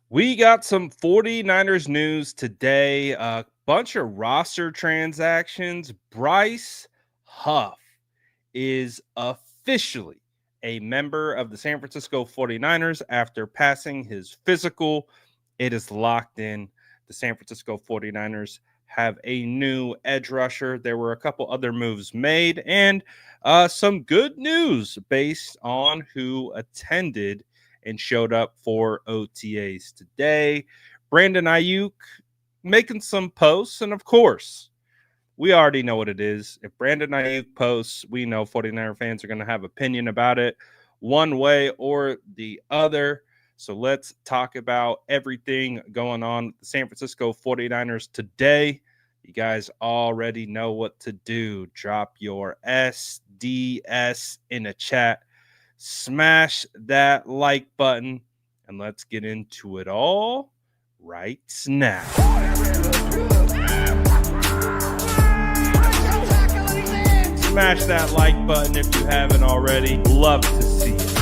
We got some 49ers news today. A bunch of roster transactions. Bryce Huff is officially a member of the San Francisco 49ers after passing his physical. It is locked in. The San Francisco 49ers have a new edge rusher. There were a couple other moves made and some good news based on who attended and showed up for OTAs today. Brandon Aiyuk making some posts, and of course, we already know what it is. If Brandon Aiyuk posts, we know 49er fans are going to have opinion about it one way or the other. So let's talk about everything going on with the San Francisco 49ers today. You guys already know what to do. Drop your SDS in the chat. Smash that like button, and let's get into it all right now. Smash that like button if you haven't already. Love to see it.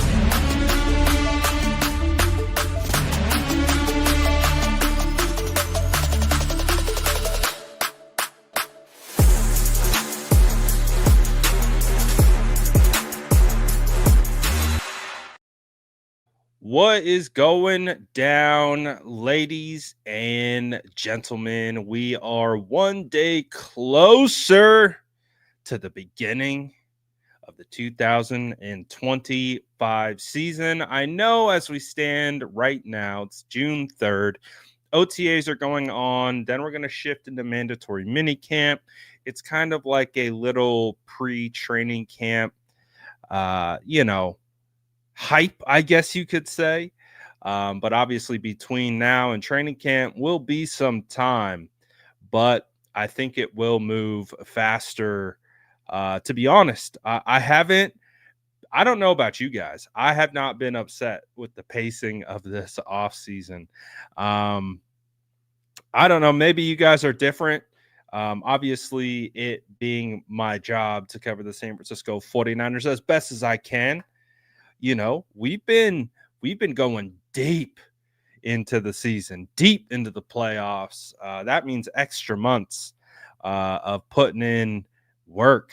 What is going down, ladies and gentlemen? We are one day closer to the beginning of the 2025 season. I know as we stand right now, it's June 3rd. OTAs are going on. Then we're going to shift into mandatory mini camp. It's kind of like a little pre-training camp, hype, I guess you could say. But obviously, between now and training camp will be some time. But I think it will move faster. To be honest, I don't know about you guys. I have not been upset with the pacing of this offseason. Um, I don't know. Maybe you guys are different. Obviously, it being my job to cover the San Francisco 49ers as best as I can, we've been going deep into the season, deep into the playoffs. That means extra months of putting in work.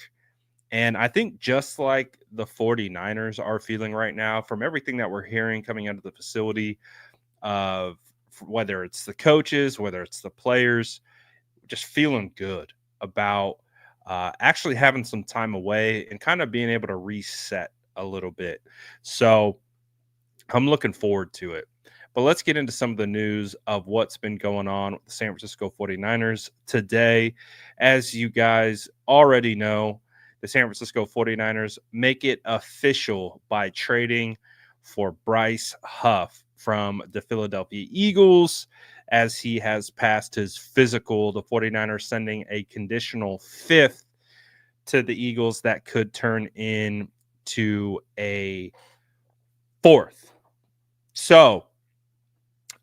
And I think just like the 49ers are feeling right now, from everything that we're hearing coming out of the facility, of whether it's the coaches, whether it's the players, just feeling good about actually having some time away and kind of being able to reset a little bit. So I'm looking forward to it. But let's get into some of the news of what's been going on with the San Francisco 49ers today. As you guys already know, the San Francisco 49ers make it official by trading for Bryce Huff from the Philadelphia Eagles as he has passed his physical. The 49ers sending a conditional fifth to the Eagles that could turn into a fourth. So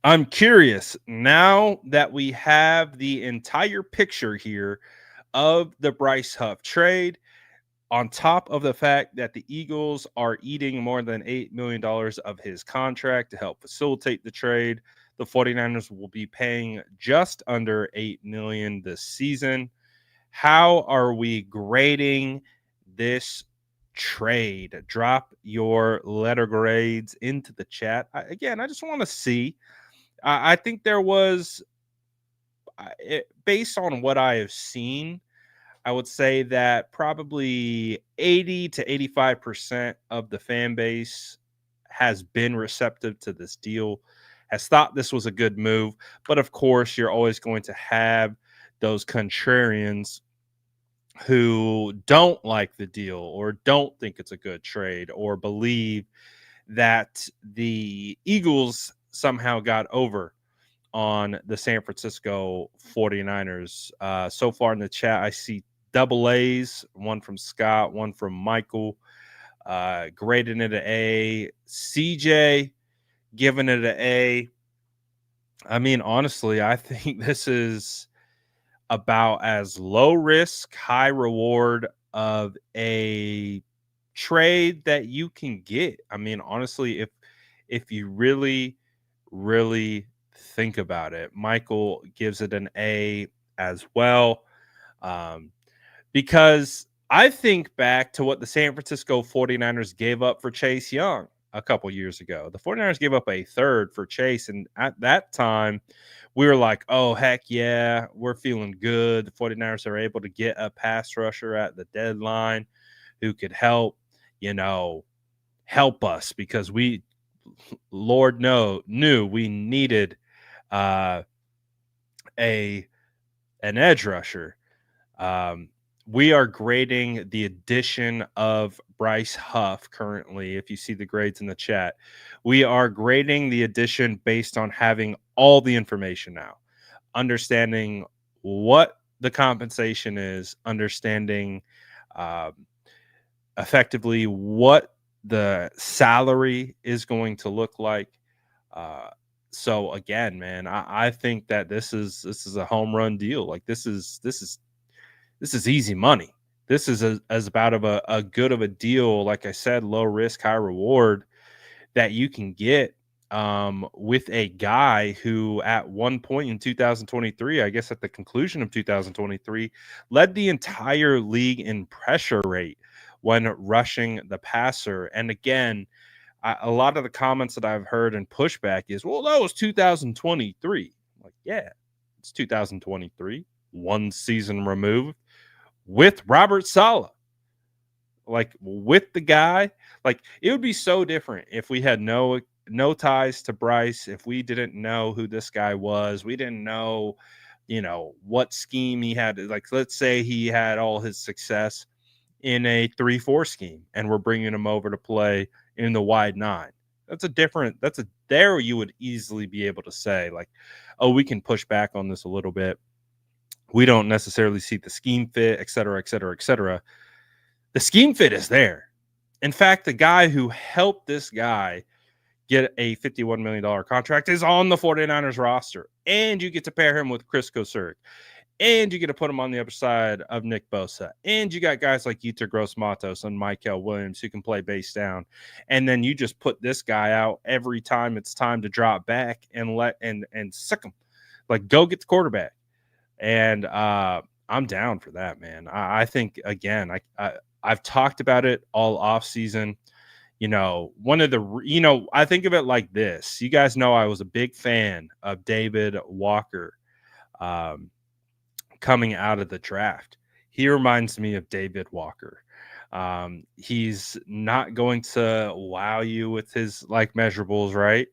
I'm curious now that we have the entire picture here of the Bryce Huff trade, on top of the fact that the Eagles are eating more than $8 million of his contract to help facilitate the trade. The 49ers will be paying just under $8 million this season. How are we grading this trade? Drop your letter grades into the chat. I just want to see. I think there was, based on what I have seen, I would say that probably 80 to 85% of the fan base has been receptive to this deal, has thought this was a good move. But of course, you're always going to have those contrarians who don't like the deal or don't think it's a good trade or believe that the Eagles somehow got over on the San Francisco 49ers. So far in the chat, I see double A's, one from Scott, one from Michael, grading it an A. CJ giving it an A. I mean, honestly, I think this is about as low risk, high reward of a trade that you can get. I mean, honestly, if you really, really think about it. Michael gives it an A as well. Um, because I think back to what the San Francisco 49ers gave up for Chase Young a couple years ago. The 49ers gave up a third for Chase, and at that time, we were like, oh, heck yeah, we're feeling good. The 49ers are able to get a pass rusher at the deadline who could help us because we, Lord knew we needed uh, an edge rusher. Um, we are grading the addition of Bryce Huff currently. If you see the grades in the chat, we are grading the addition based on having all the information now, understanding what the compensation is, understanding um, effectively what the salary is going to look like. Uh, so again, man, I think that this is a home run deal. Like this is easy money. This is as about of a good of a deal, like I said, low risk, high reward that you can get with a guy who at one point in 2023, I guess at the conclusion of 2023, led the entire league in pressure rate when rushing the passer. And again, a lot of the comments that I've heard and pushback is, well, that was 2023. I'm like, yeah, it's 2023, one season removed with Robert Saleh, like with the guy. Like it would be so different if we had no ties to Bryce, if we didn't know who this guy was, we didn't know, what scheme he had. Like let's say he had all his success in a 3-4 scheme and we're bringing him over to play in the wide 9. There you would easily be able to say like, oh, we can push back on this a little bit. We don't necessarily see the scheme fit, et cetera, et cetera, et cetera. The scheme fit is there. In fact, the guy who helped this guy get a $51 million contract is on the 49ers roster. And you get to pair him with Chris Kosuric. And you get to put him on the other side of Nick Bosa. And you got guys like Yetur Gross-Matos and Michael Williams who can play base down. And then you just put this guy out every time it's time to drop back and sick him. Like, go get the quarterback. And I'm down for that, man. I think, again, I've talked about it all off season. One of the, I think of it like this. You guys know I was a big fan of David Walker coming out of the draft. He reminds me of David Walker. He's not going to wow you with his like measurables, right?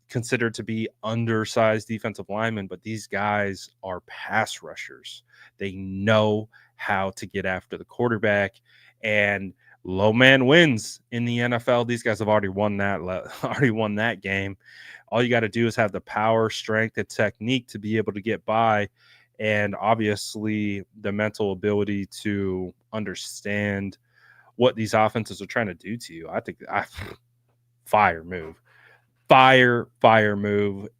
Considered to be undersized defensive linemen, but these guys are pass rushers. They know how to get after the quarterback, and low man wins in the NFL. These guys have already won that game. All you got to do is have the power, strength, and technique to be able to get by, and obviously the mental ability to understand what these offenses are trying to do to you. I think fire move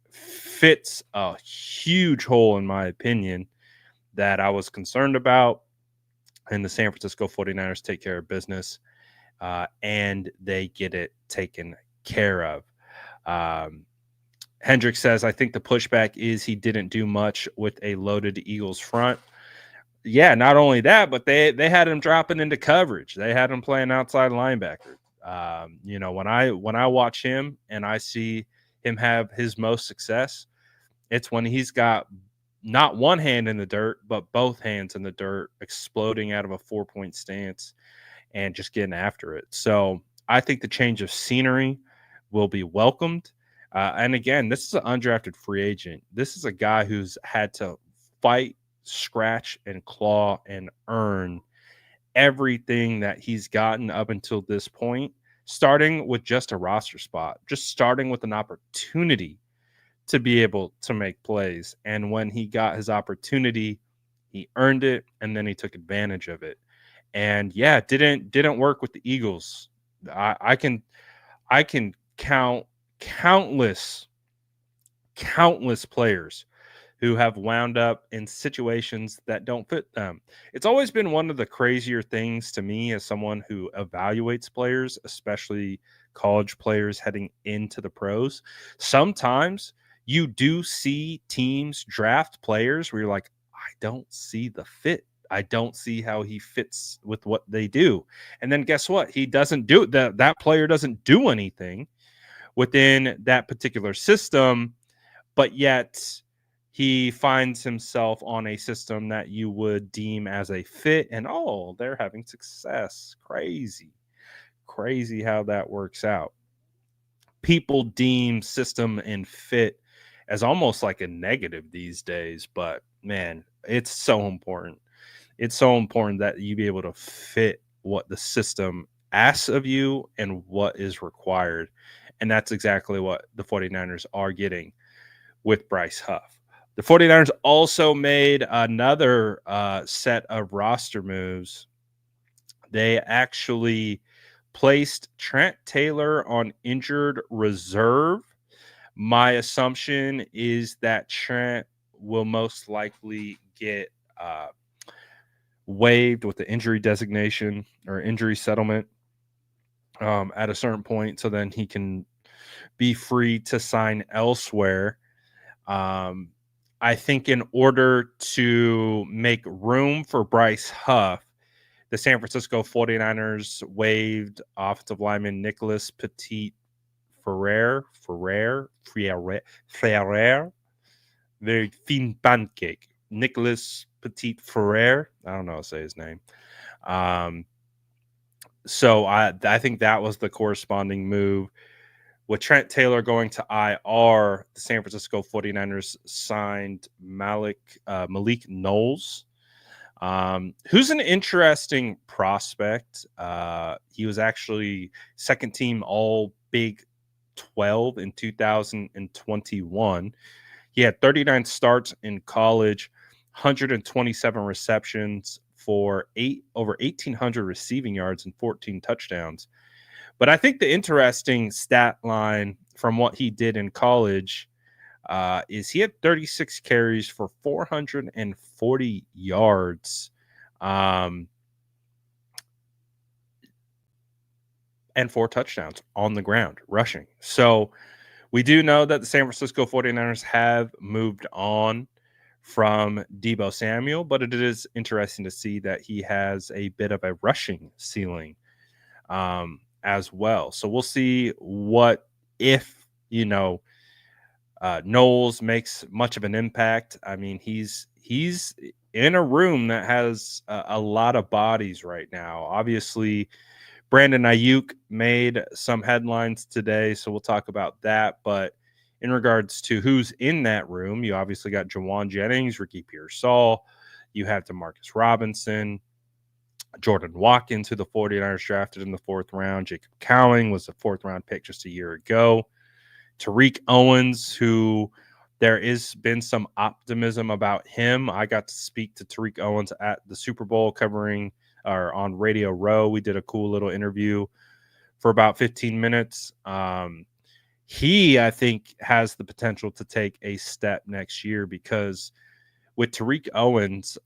fits a huge hole in my opinion that I was concerned about, and the San Francisco 49ers take care of business and they get it taken care of. Hendrick says, I think the pushback is he didn't do much with a loaded Eagles front. Yeah, not only that, but they had him dropping into coverage. They had him playing outside linebacker. When I watch him and I see him have his most success, it's when he's got not one hand in the dirt, but both hands in the dirt, exploding out of a 4-point stance and just getting after it. So I think the change of scenery will be welcomed. And again, this is an undrafted free agent. This is a guy who's had to fight, scratch, and claw and earn everything that he's gotten up until this point, starting with just a roster spot, just starting with an opportunity to be able to make plays. And when he got his opportunity, he earned it, and then he took advantage of it. And yeah, didn't work with the Eagles. I can count countless players who have wound up in situations that don't fit them. It's always been one of the crazier things to me as someone who evaluates players, especially college players heading into the pros. Sometimes you do see teams draft players where you're like, I don't see the fit. I don't see how he fits with what they do. And then guess what? He doesn't do that player doesn't do anything within that particular system, but yet he finds himself on a system that you would deem as a fit, and oh, they're having success. Crazy how that works out. People deem system and fit as almost like a negative these days, but man, it's so important. It's so important that you be able to fit what the system asks of you and what is required. And that's exactly what the 49ers are getting with Bryce Huff. The 49ers also made another set of roster moves. They actually placed Trent Taylor on injured reserve. My assumption is that Trent will most likely get waived with the injury designation or injury settlement at a certain point, so then he can be free to sign elsewhere. Um, I think in order to make room for Bryce Huff, the San Francisco 49ers waived offensive lineman Nicholas Ferrer, very thin pancake. Nicholas Petit Ferrer. I don't know how to say his name. So I think that was the corresponding move. With Trent Taylor going to IR, the San Francisco 49ers signed Malik Knowles, who's an interesting prospect. He was actually second team All Big 12 in 2021. He had 39 starts in college, 127 receptions for over 1,800 receiving yards and 14 touchdowns. But I think the interesting stat line from what he did in college is he had 36 carries for 440 yards and 4 touchdowns on the ground rushing. So we do know that the San Francisco 49ers have moved on from Deebo Samuel, but it is interesting to see that he has a bit of a rushing ceiling as well. So we'll see what if, Knowles makes much of an impact. I mean, he's in a room that has a lot of bodies right now. Obviously, Brandon Aiyuk made some headlines today, so we'll talk about that. But in regards to who's in that room, you obviously got Jawan Jennings, Ricky Pearsall, you have Demarcus Robinson, Jordan Watkins, who the 49ers drafted in the 4th round. Jacob Cowing was a 4th round pick just a year ago. Tariq Owens, who there has been some optimism about him. I got to speak to Tariq Owens at the Super Bowl covering or on Radio Row. We did a cool little interview for about 15 minutes. He, I think, has the potential to take a step next year because with Tariq Owens,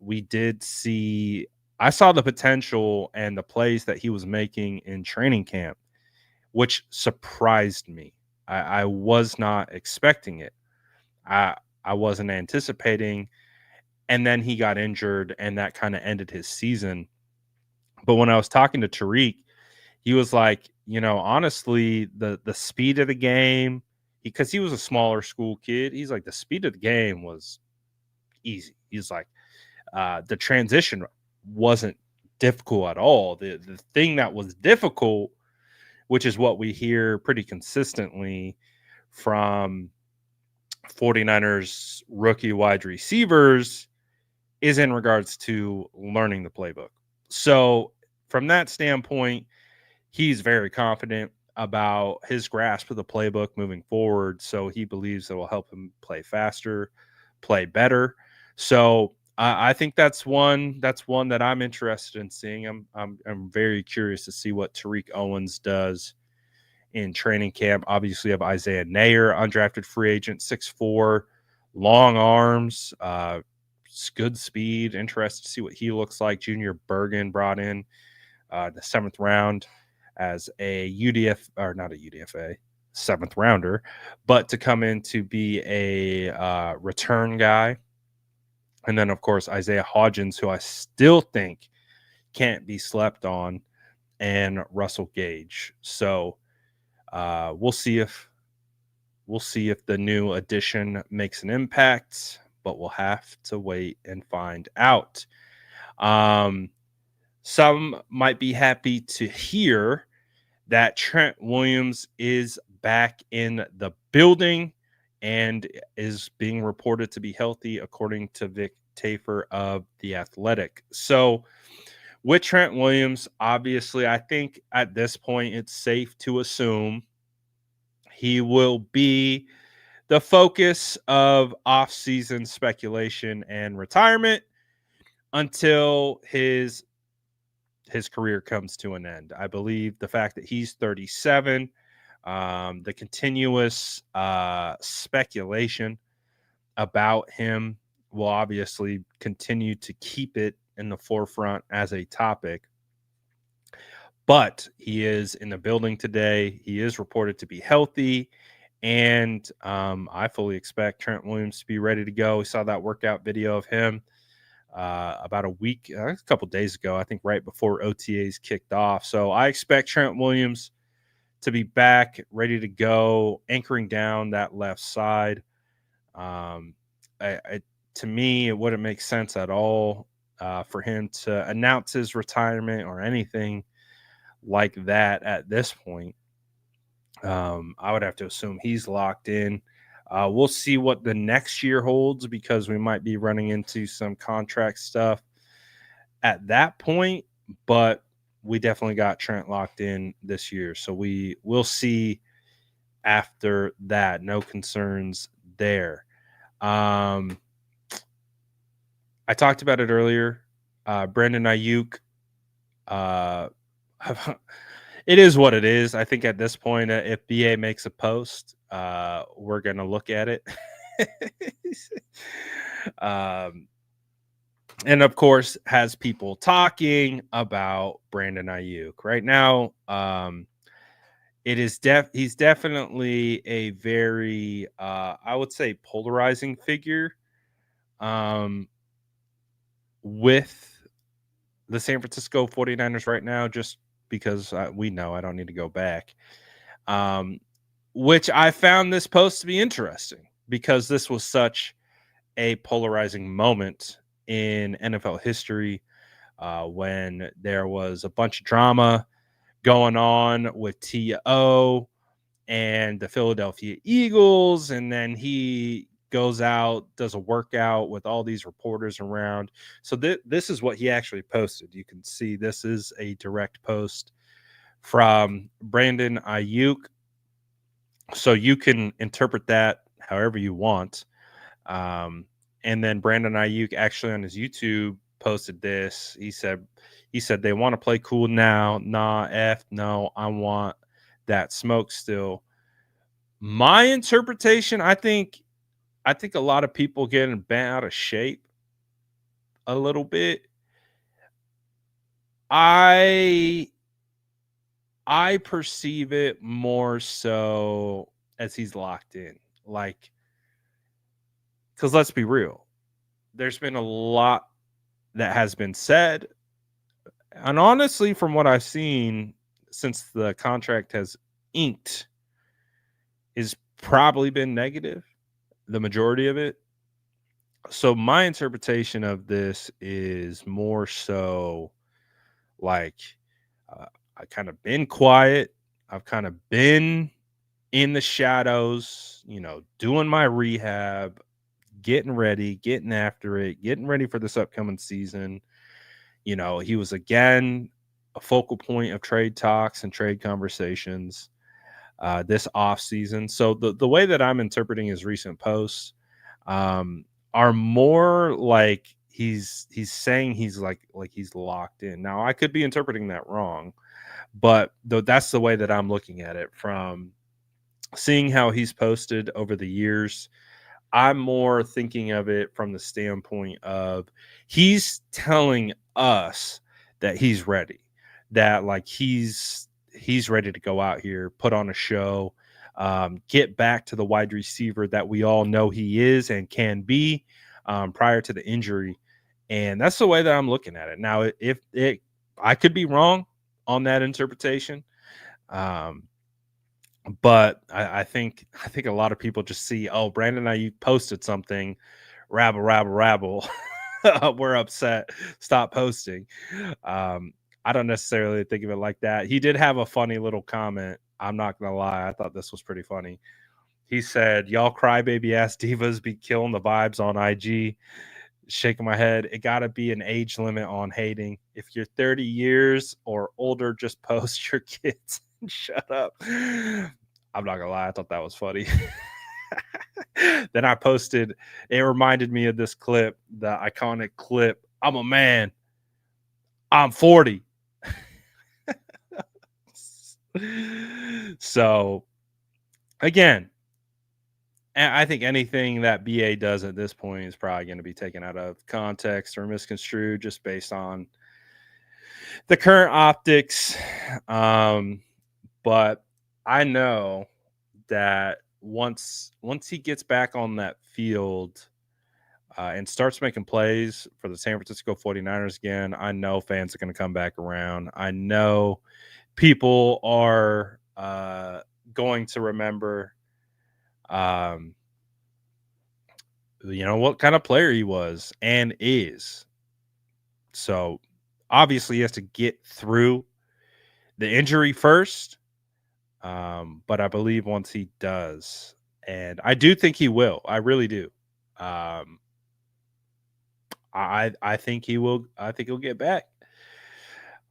I saw the potential and the plays that he was making in training camp, which surprised me. I was not expecting it. I wasn't anticipating. And then he got injured, and that kind of ended his season. But when I was talking to Tariq, he was like, honestly, the speed of the game, because he was a smaller school kid, he's like, the speed of the game was easy. He's like, the transition wasn't difficult at all. The thing that was difficult, which is what we hear pretty consistently from 49ers rookie wide receivers, is in regards to learning the playbook. So from that standpoint, he's very confident about his grasp of the playbook moving forward. So he believes it will help him play faster, play better. So I think that's one that I'm interested in seeing. I'm very curious to see what Tariq Owens does in training camp. Obviously, you have Isaiah Nayer, undrafted free agent, 6'4", long arms, good speed. Interested to see what he looks like. Junior Bergen brought in the 7th round as a UDF or not a UDFA, 7th rounder, but to come in to be a return guy. And then, of course, Isaiah Hodgins, who I still think can't be slept on, and Russell Gage. So we'll see if the new addition makes an impact, but we'll have to wait and find out. Some might be happy to hear that Trent Williams is back in the building and is being reported to be healthy, according to Vic Tafer of The Athletic. So, with Trent Williams, obviously, I think at this point it's safe to assume he will be the focus of offseason speculation and retirement until his career comes to an end. I believe the fact that he's 37, the continuous speculation about him will obviously continue to keep it in the forefront as a topic. But he is in the building today. He is reported to be healthy. And I fully expect Trent Williams to be ready to go. We saw that workout video of him about a couple days ago, I think right before OTAs kicked off. So I expect Trent Williams to be back, ready to go, anchoring down that left side. To me, it wouldn't make sense at all for him to announce his retirement or anything like that at this point. I would have to assume he's locked in. We'll see what the next year holds, because we might be running into some contract stuff at that point, but we definitely got Trent locked in this year. So we will see after that. No concerns there. I talked about it earlier. Brandon Aiyuk. It is what it is. I think at this point, if BA makes a post, we're going to look at it. And of course, has people talking about Brandon Aiyuk right now. It is he's definitely a very, I would say, polarizing figure with the San Francisco 49ers right now, just because we know I don't need to go back. Which I found this post to be interesting, because this was such a polarizing moment in NFL history when there was a bunch of drama going on with T.O. and the Philadelphia Eagles, and then he goes out, does a workout with all these reporters around. So this is what he actually posted. You can see this is a direct post from Brandon Aiyuk. So you can interpret that however you want. And then Brandon Aiyuk actually on his YouTube posted this. He said they want to play cool now. Nah, no, I want that smoke still. My interpretation, I think a lot of people getting bent out of shape a little bit. I perceive it more so as he's locked in. Like, because let's be real, there's been a lot that has been said. And honestly, from what I've seen since the contract has inked, is probably been negative, the majority of it. So my interpretation of this is more so like I kind of been quiet. I've kind of been in the shadows, doing my rehab, getting ready, getting after it, getting ready for this upcoming season. He was again a focal point of trade talks and trade conversations this offseason. So the way that I'm interpreting his recent posts are more like he's saying he's like he's locked in. Now, I could be interpreting that wrong, but that's the way that I'm looking at it from seeing how he's posted over the years. I'm more thinking of it from the standpoint of he's telling us that he's ready, that like he's ready to go out here, put on a show, get back to the wide receiver that we all know he is and can be prior to the injury. And that's the way that I'm looking at it. Now, if it, I could be wrong on that interpretation. Um, but I think a lot of people just see, oh, Brandon Aiyuk posted something, rabble, rabble, rabble. We're upset. Stop posting. Um, I don't necessarily think of it like that. He did have a funny little comment. I'm not gonna lie. I thought this was pretty funny. He said, "Y'all crybaby ass divas be killing the vibes on IG." Shaking my head. It got to be an age limit on hating. If you're 30 years or older, just post your kids and shut up. I'm not gonna lie. I thought that was funny. Then I posted. It reminded me of this clip, the iconic clip. I'm a man. I'm 40. So again, I think anything that BA does at this point is probably going to be taken out of context or misconstrued just based on the current optics. But I know that once he gets back on that field and starts making plays for the San Francisco 49ers again, I know fans are going to come back around. I know people are going to remember what kind of player he was and is. So obviously he has to get through the injury first. But I believe once he does, and I do think he will, I really do. Um, I think he will. I think he'll get back.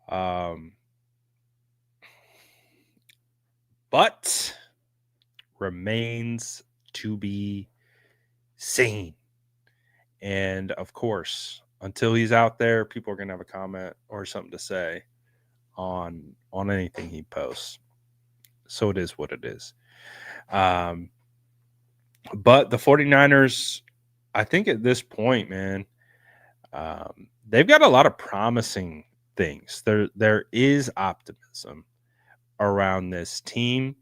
Um, but remains to be seen. And of course, until he's out there, people are gonna have a comment or something to say on anything he posts. So it is what it is. Um, but the 49ers, I think at this point, man, they've got a lot of promising things. There is optimism around this team.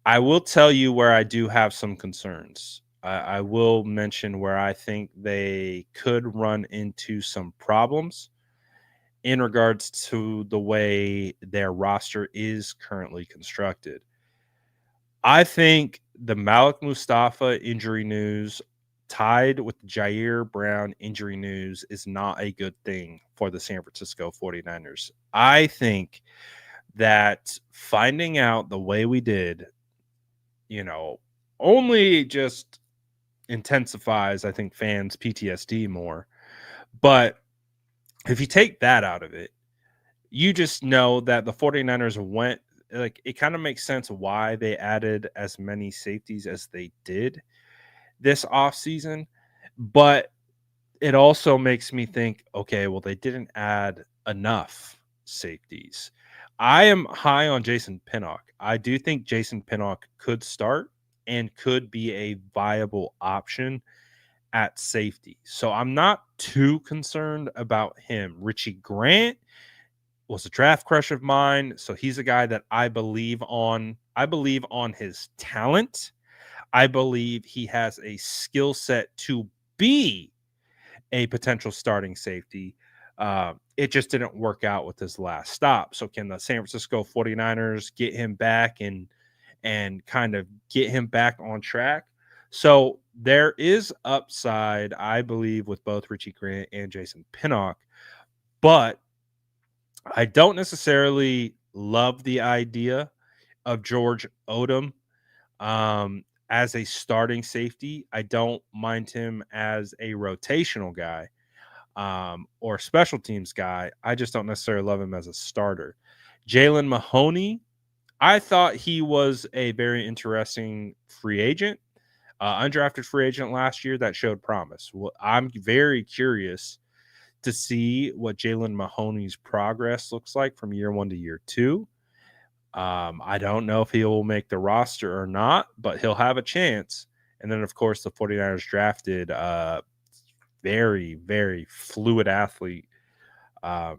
I will tell you where I do have some concerns. I will mention where I think they could run into some problems in regards to the way their roster is currently constructed. I think the Malik Mustafa injury news tied with Jair Brown injury news is not a good thing for the San Francisco 49ers. I think that finding out the way we did, only just intensifies, I think, fans' PTSD more. But if you take that out of it, you just know that the 49ers went, like, it kind of makes sense why they added as many safeties as they did this offseason. But it also makes me think, okay, well, they didn't add enough safeties. I am high on Jason Pinnock. I do think Jason Pinnock could start and could be a viable option at safety. So I'm not too concerned about him. Richie Grant was a draft crush of mine, so he's a guy that I believe on. I believe on his talent. I believe he has a skill set to be a potential starting safety. It just didn't work out with his last stop. So can the San Francisco 49ers get him back and kind of get him back on track? So there is upside, I believe, with both Richie Grant and Jason Pinnock, but I don't necessarily love the idea of George Odom as a starting safety. I don't mind him as a rotational guy or special teams guy. I just don't necessarily love him as a starter. Jalen Mahoney, I thought he was a very interesting free agent, undrafted free agent last year that showed promise. Well, I'm very curious to see what Jalen Mahoney's progress looks like from year one to year two. I don't know if he will make the roster or not, but he'll have a chance. And then, of course, the 49ers drafted very, very fluid athlete. I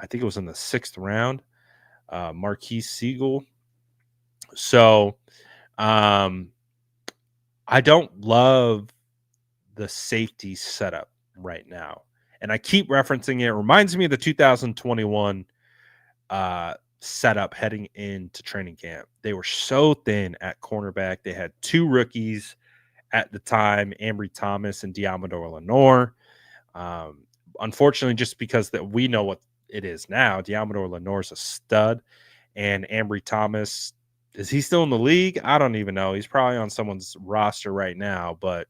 think it was in the 6th round, Marquise Siegel. So Um, I don't love the safety setup right now. And I keep referencing it. It reminds me of the 2021 setup heading into training camp. They were so thin at cornerback. They had two rookies at the time, Ambry Thomas and Diamador Lenore. Um, Unfortunately, just because that we know what it is now, Diamador Lenore is a stud, and Ambry Thomas, is he still in the league? I don't even know. He's probably on someone's roster right now, but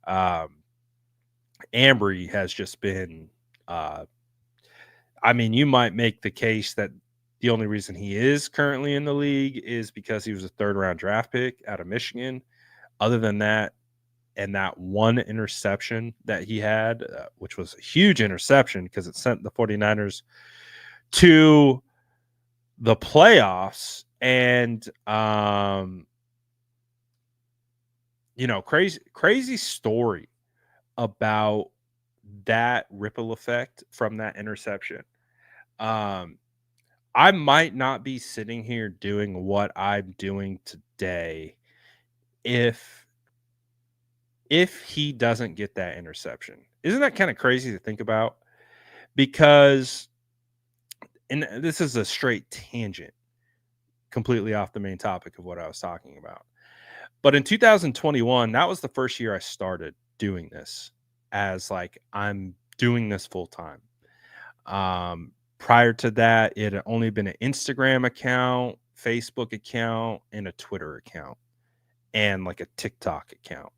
um, Ambry has just been. I mean, you might make the case that the only reason he is currently in the league is because he was a third round draft pick out of Michigan. Other than that, and that one interception that he had, which was a huge interception because it sent the 49ers to the playoffs. And, crazy story about that ripple effect from that interception. Um, I might not be sitting here doing what I'm doing today if he doesn't get that interception. Isn't that kind of crazy to think about? Because, and this is a straight tangent, completely off the main topic of what I was talking about. But in 2021, that was the first year I started doing this as like I'm doing this full time. Prior to that, it had only been an Instagram account, Facebook account, and a Twitter account, and like a TikTok account.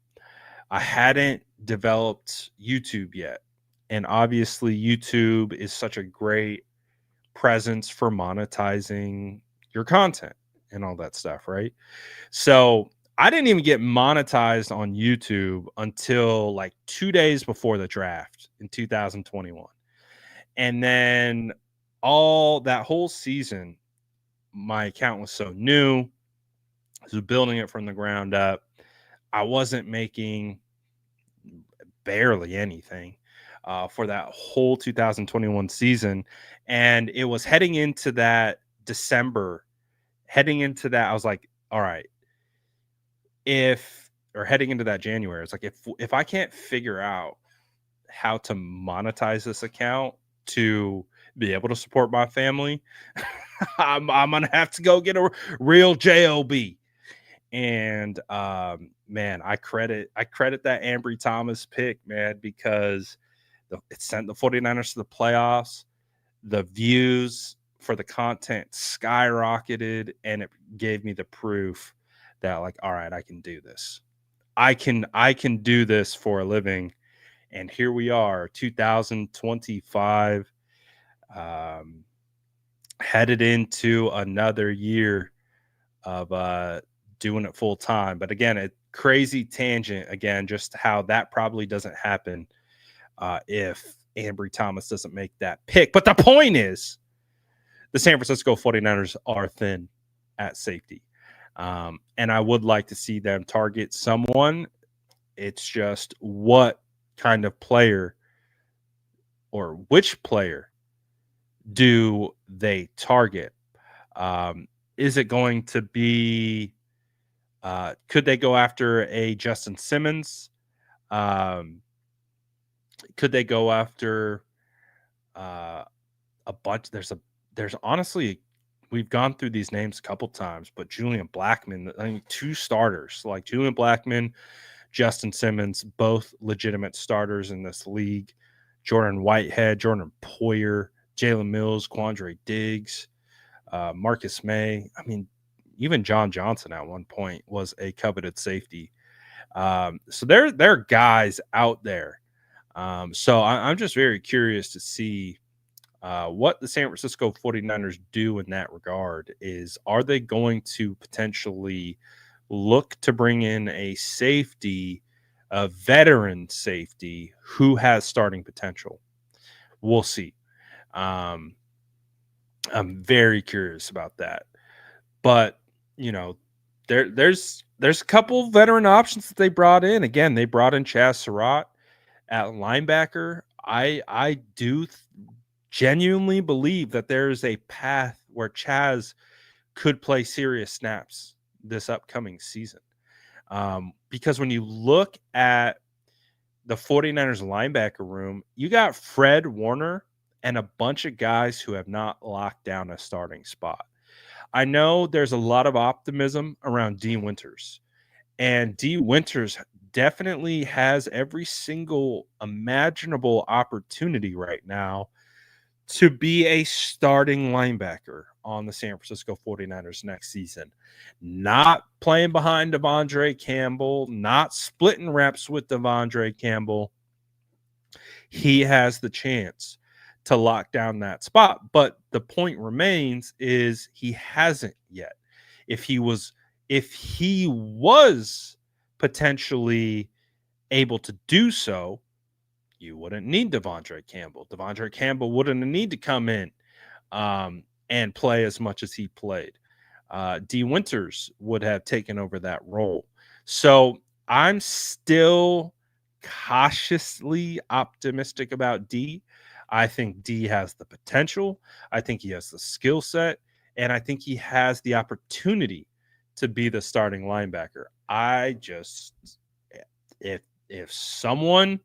I hadn't developed YouTube yet. And obviously, YouTube is such a great presence for monetizing your content and all that stuff, right? So I didn't even get monetized on YouTube until like 2 days before the draft in 2021. And then all that whole season, my account was so new. I was building it from the ground up. I wasn't making barely anything for that whole 2021 season. And it was heading into that December, heading into that, I was like, all right, heading into that January, it's like, if I can't figure out how to monetize this account to be able to support my family, I'm gonna have to go get a real job. And man, I credit that Ambry Thomas pick, man, because it sent the 49ers to the playoffs. The views for the content skyrocketed, and it gave me the proof that, like, all right, I can do this. I can do this for a living. And here we are, 2025, headed into another year of doing it full time. But again, a crazy tangent again, just how that probably doesn't happen if Ambry Thomas doesn't make that pick. But the point is, the San Francisco 49ers are thin at safety. And I would like to see them target someone. It's just what kind of player or which player do they target? Is it going to be, could they go after a Justin Simmons? Could they go after a bunch? There's honestly, we've gone through these names a couple times, but Julian Blackmon, I mean, two starters like Julian Blackmon, Justin Simmons, both legitimate starters in this league. Jordan Whitehead, Jordan Poyer, Jalen Mills, Quandre Diggs, Marcus May. I mean, even John Johnson at one point was a coveted safety. So there are guys out there. So I'm just very curious to see what the San Francisco 49ers do in that regard. Are they going to potentially look to bring in a safety, a veteran safety who has starting potential? We'll see. I'm very curious about that. But, there's a couple veteran options that they brought in. Again, they brought in Chaz Surratt at linebacker. I do genuinely believe that there is a path where Chaz could play serious snaps this upcoming season. Because when you look at the 49ers linebacker room, you got Fred Warner and a bunch of guys who have not locked down a starting spot. I know there's a lot of optimism around D. Winters, and D. Winters definitely has every single imaginable opportunity right now to be a starting linebacker on the San Francisco 49ers next season. Not playing behind Devondre Campbell, not splitting reps with Devondre Campbell. He has the chance to lock down that spot. But the point remains is he hasn't yet. If he was potentially able to do so, you wouldn't need Devondre Campbell. Devondre Campbell wouldn't need to come in and play as much as he played. D. Winters would have taken over that role. So I'm still cautiously optimistic about D. I think D has the potential. I think he has the skill set. And I think he has the opportunity to be the starting linebacker. If someone,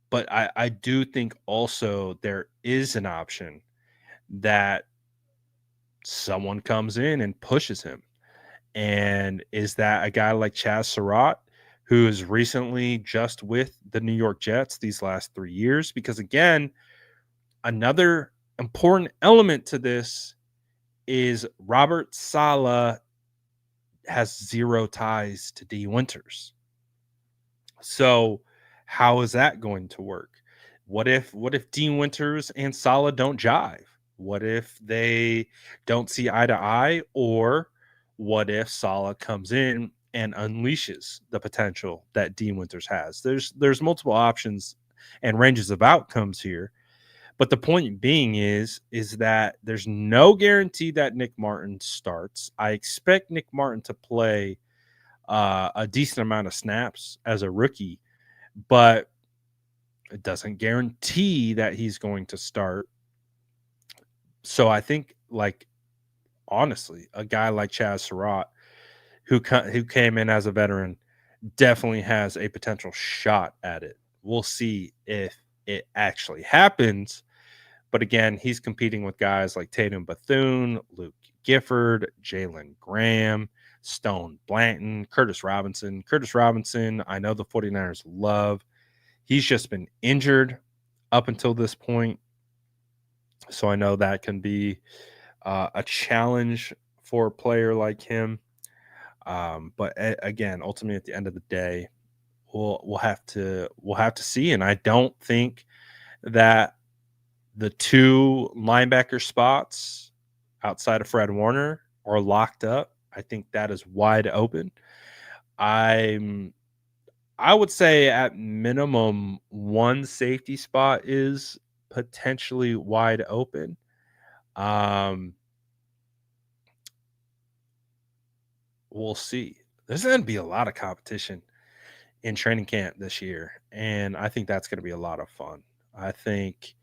but I do think also there is an option that someone comes in and pushes him. And is that a guy like Chaz Surratt, who is recently just with the New York Jets these last 3 years? Because again, another important element to this is Robert Saleh has zero ties to D. Winters. So how is that going to work? What if Dean Winters and Saleh don't jive? What if they don't see eye to eye? Or what if Saleh comes in and unleashes the potential that Dean Winters has? There's multiple options and ranges of outcomes here. But the point being is that there's no guarantee that Nick Martin starts. I expect Nick Martin to play a decent amount of snaps as a rookie, but it doesn't guarantee that he's going to start. So I think, like, honestly, a guy like Chaz Surratt, who came in as a veteran, definitely has a potential shot at it. We'll see if it actually happens. But again, he's competing with guys like Tatum Bethune, Luke Gifford, Jalen Graham, Stone Blanton, Curtis Robinson. Curtis Robinson, I know the 49ers love. He's just been injured up until this point. So I know that can be a challenge for a player like him. But again, ultimately, at the end of the day, we'll have to see. And I don't think that the two linebacker spots outside of Fred Warner are locked up. I think that is wide open. I would say at minimum one safety spot is potentially wide open. We'll see. There's going to be a lot of competition in training camp this year, and I think that's going to be a lot of fun. I think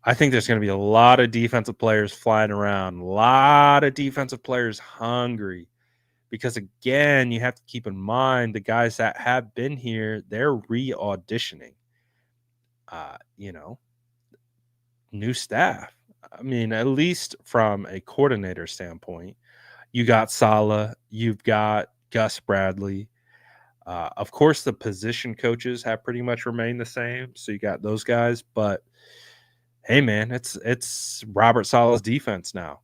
there's going to be a lot of defensive players flying around, a lot of defensive players hungry, because again, you have to keep in mind the guys that have been here, they're re-auditioning. New staff. I mean, at least from a coordinator standpoint, you got Saleh, you've got Gus Bradley. Of course, the position coaches have pretty much remained the same, so you got those guys. But hey, man, it's Robert Saleh's defense now,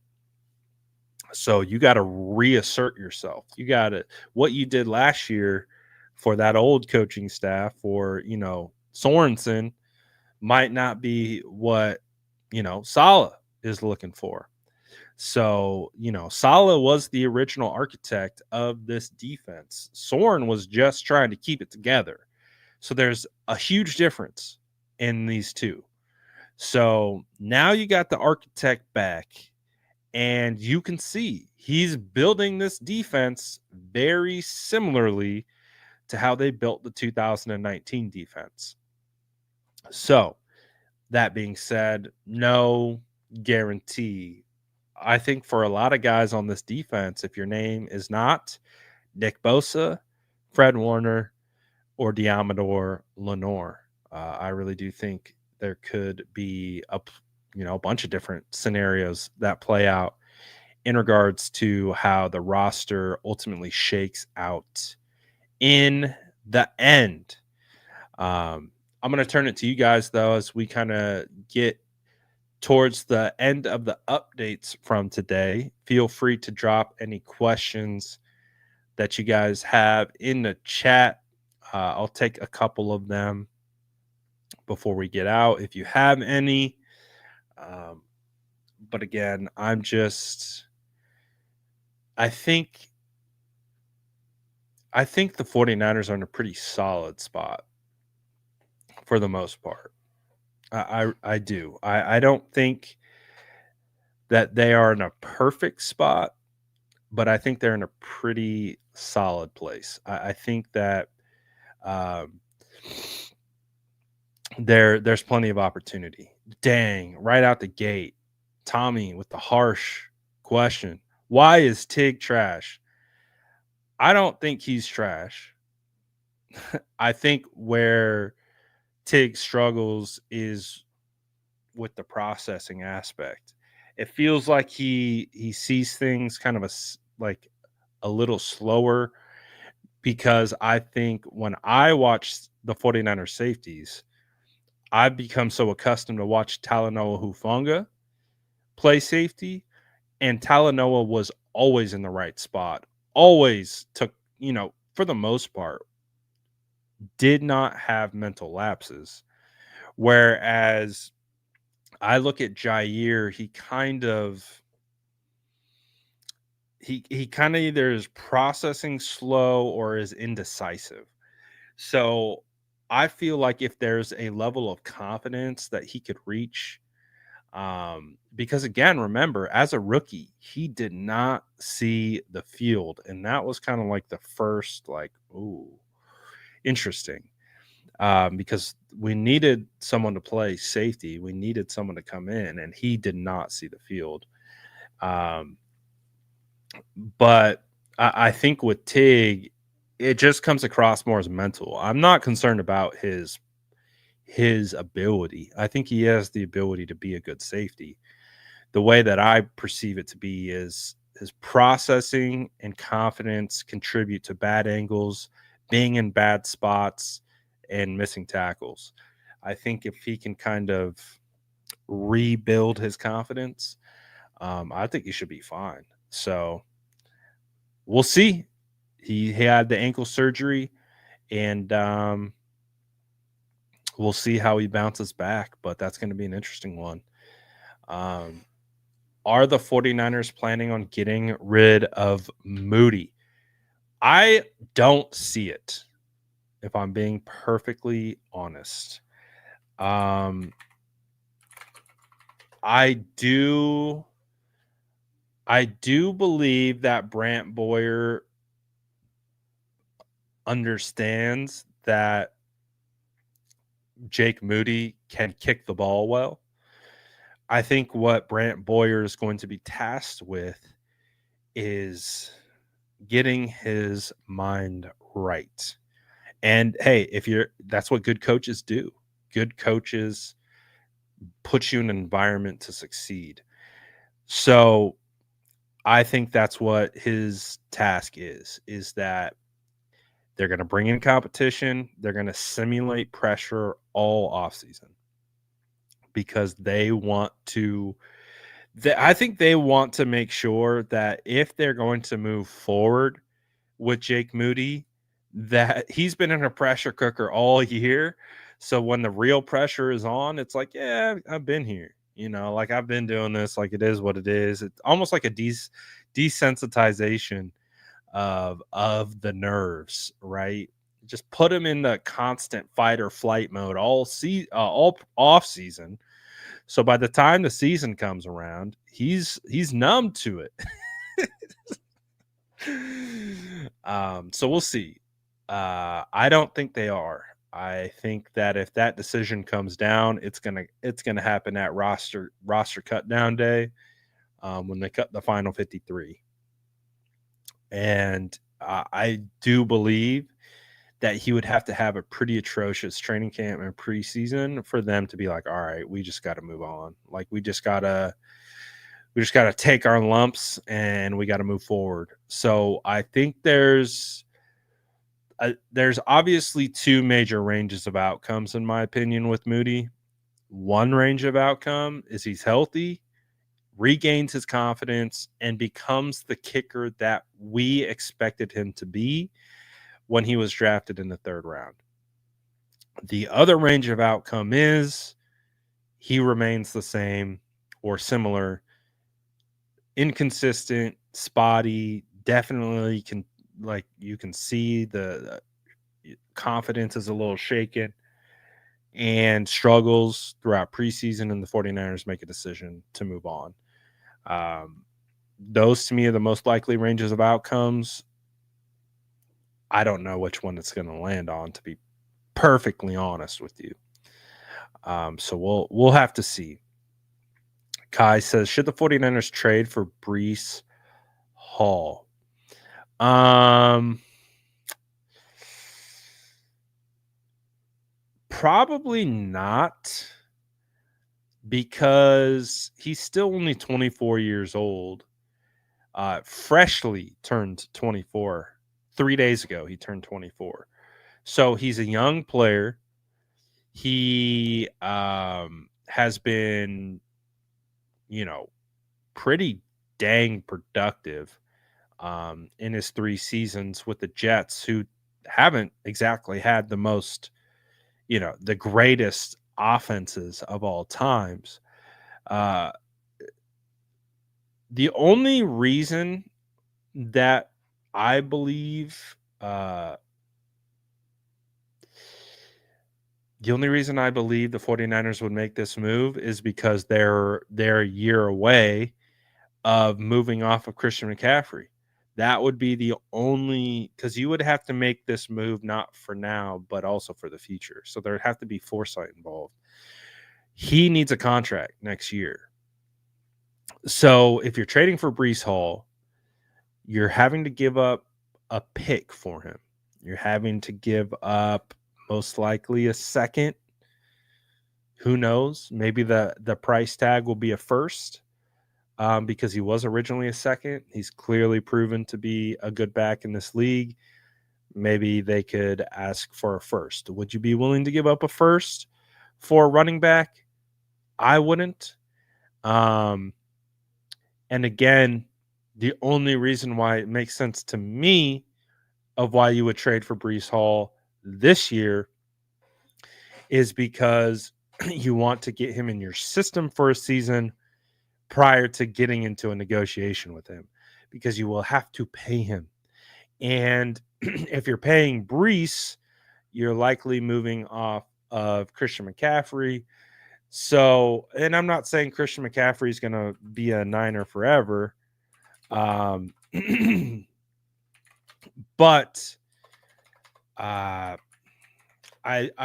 so you got to reassert yourself. You got to what you did last year for that old coaching staff, or Sorensen, might not be what Saleh is looking for. So, Saleh was the original architect of this defense. Soren was just trying to keep it together. So there's a huge difference in these two. So now you got the architect back, and you can see he's building this defense very similarly to how they built the 2019 defense. So that being said, no guarantee I think for a lot of guys on this defense, if your name is not Nick Bosa, Fred Warner, or Diamador Lenore, I really do think there could be a bunch of different scenarios that play out in regards to how the roster ultimately shakes out in the end. I'm going to turn it to you guys, though, as we kind of get towards the end of the updates from today. Feel free to drop any questions that you guys have in the chat. I'll take a couple of them before we get out if you have any. But again, I think the 49ers are in a pretty solid spot for the most part. I do. I don't think that they are in a perfect spot, but I think they're in a pretty solid place. I think that um, there's plenty of opportunity. Dang, right out the gate, Tommy with the harsh question: why is Tig trash? I don't think he's trash. I think where Tig struggles is with the processing aspect. It feels like he sees things kind of like a little slower, because I think when I watch the 49ers safeties, I've become so accustomed to watch Talanoa Hufanga play safety, and Talanoa was always in the right spot, always took, for the most part, did not have mental lapses. Whereas I look at Jair, he kind of either is processing slow or is indecisive. So I feel like if there's a level of confidence that he could reach, because again, remember, as a rookie, he did not see the field, and that was kind of like the first, like, ooh, interesting. Because we needed someone to play safety, we needed someone to come in, and he did not see the field. Um, but I think with Tig, it just comes across more as mental. I'm not concerned about his ability. I think he has the ability to be a good safety. The way that I perceive it to be is his processing and confidence contribute to bad angles, being in bad spots, and missing tackles. I think if he can kind of rebuild his confidence, I think he should be fine. So we'll see. He had the ankle surgery, and we'll see how he bounces back, but that's going to be an interesting one. Um, are the 49ers planning on getting rid of Moody? I don't see it, if I'm being perfectly honest. Um, I do believe that Brant Boyer understands that Jake Moody can kick the ball well. I think what Brant Boyer is going to be tasked with is getting his mind right. And hey, that's what good coaches do. Good coaches put you in an environment to succeed. So I think that's what his task is that they're going to bring in competition. They're going to simulate pressure all offseason because I think they want to make sure that if they're going to move forward with Jake Moody, that he's been in a pressure cooker all year. So when the real pressure is on, it's like, yeah, I've been here. Like I've been doing this, like it is what it is. It's almost like a desensitization of the nerves, right? Just put him in the constant fight or flight mode all off season. So by the time the season comes around, he's numb to it. So we'll see. I don't think they are. I think that if that decision comes down, it's gonna happen at roster cut down day. when they cut the final 53. And I do believe that he would have to have a pretty atrocious training camp and preseason for them to be like, all right, we just got to move on. Like we just gotta take our lumps and we got to move forward. So I think there's obviously two major ranges of outcomes, in my opinion, with Moody. One range of outcome is he's healthy, regains his confidence, and becomes the kicker that we expected him to be when he was drafted in the 3rd round. The other range of outcome is he remains the same or similar, inconsistent, spotty, definitely can, like, you can see the confidence is a little shaken and struggles throughout preseason, and the 49ers make a decision to move on. Those to me are the most likely ranges of outcomes. I don't know which one it's going to land on, to be perfectly honest with you. So we'll have to see. Kai says, should the 49ers trade for Bryce Hall? Probably not, because he's still only 24 years old. Freshly turned 24. 3 days ago, he turned 24. So he's a young player. He has been, pretty dang productive in his 3 seasons with the Jets, who haven't exactly had the most, the greatest offenses of all times. The only reason that I believe the 49ers would make this move is because they're a year away of moving off of Christian McCaffrey. That would be the only, because you would have to make this move not for now, but also for the future. So there'd have to be foresight involved. He needs a contract next year. So if you're trading for Bryce Hall, you're having to give up a pick for him. You're having to give up most likely a second. Who knows? Maybe the price tag will be a first, because he was originally a second. He's clearly proven to be a good back in this league. Maybe they could ask for a first. Would you be willing to give up a first for a running back? I wouldn't. And again, the only reason why it makes sense to me of why you would trade for Bryce Hall this year is because you want to get him in your system for a season prior to getting into a negotiation with him, because you will have to pay him. And if you're paying Bryce, you're likely moving off of Christian McCaffrey. So, and I'm not saying Christian McCaffrey is going to be a Niner forever. But I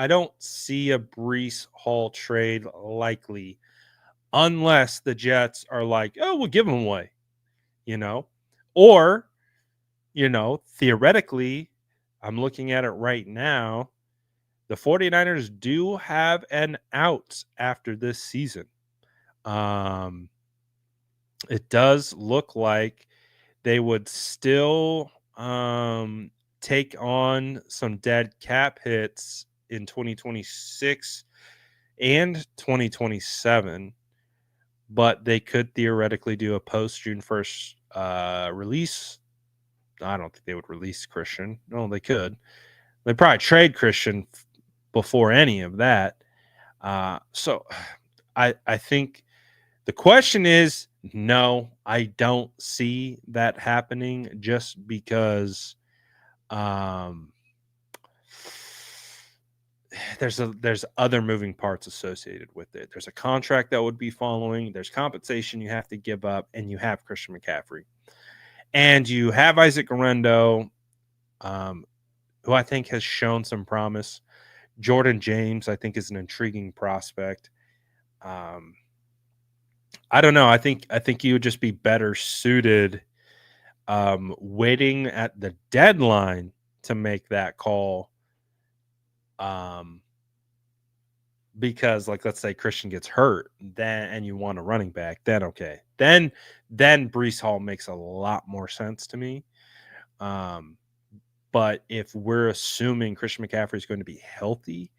don't see a Bryce Hall trade likely unless the Jets are like, oh, we'll give him away, or, theoretically, I'm looking at it right now. The 49ers do have an out after this season. It does look like they would still take on some dead cap hits in 2026 and 2027, but they could theoretically do a post June 1st release. I don't think they would release Christian. No, they could. They'd probably trade Christian before any of that. So I think the question is, no, I don't see that happening, just because there's other moving parts associated with it. There's a contract that would be following. There's compensation you have to give up, and you have Christian McCaffrey, and you have Isaac Orendo, who I think has shown some promise. Jordan James, I think, is an intriguing prospect. I don't know. I think you would just be better suited waiting at the deadline to make that call. Um, because like let's say Christian gets hurt, then and you want a running back, then okay. Then Brees Hall makes a lot more sense to me. Um, but if we're assuming Christian McCaffrey is going to be healthy,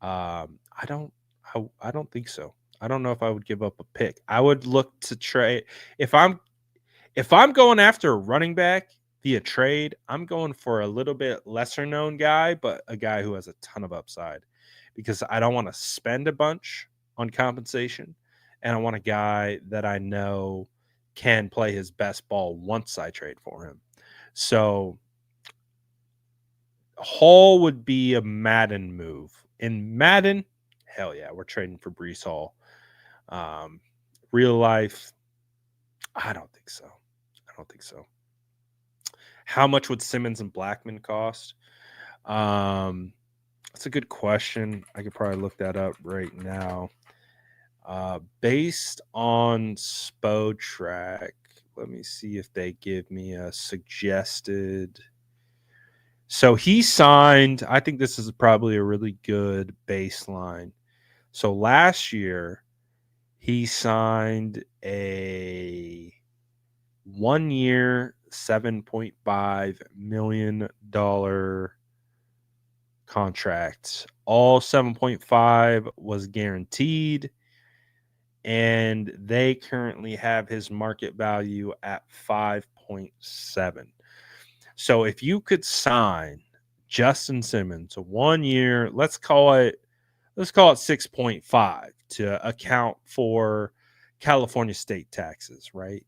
I don't think so. I don't know if I would give up a pick. I would look to trade if I'm if I'm going after a running back via trade, I'm going for a little bit lesser known guy, but a guy who has a ton of upside because I don't want to spend a bunch on compensation. And I want a guy that I know can play his best ball once I trade for him. So Hall would be a Madden move. In Madden, hell yeah, we're trading for Brees Hall. Um, Real life, I don't think so. I don't think so. How much would Simmons and Blackman cost? Um, that's a good question. I could probably look that up right now. Based on Spotrac, let me see if they give me a suggested. So he signed, I think this is probably a really good baseline. So last year, he signed a 1 year, $7.5 million contract. All 7.5 was guaranteed, and they currently have his market value at 5.7. So if you could sign Justin Simmons a 1 year, let's call it 6.5 to account for California state taxes, right?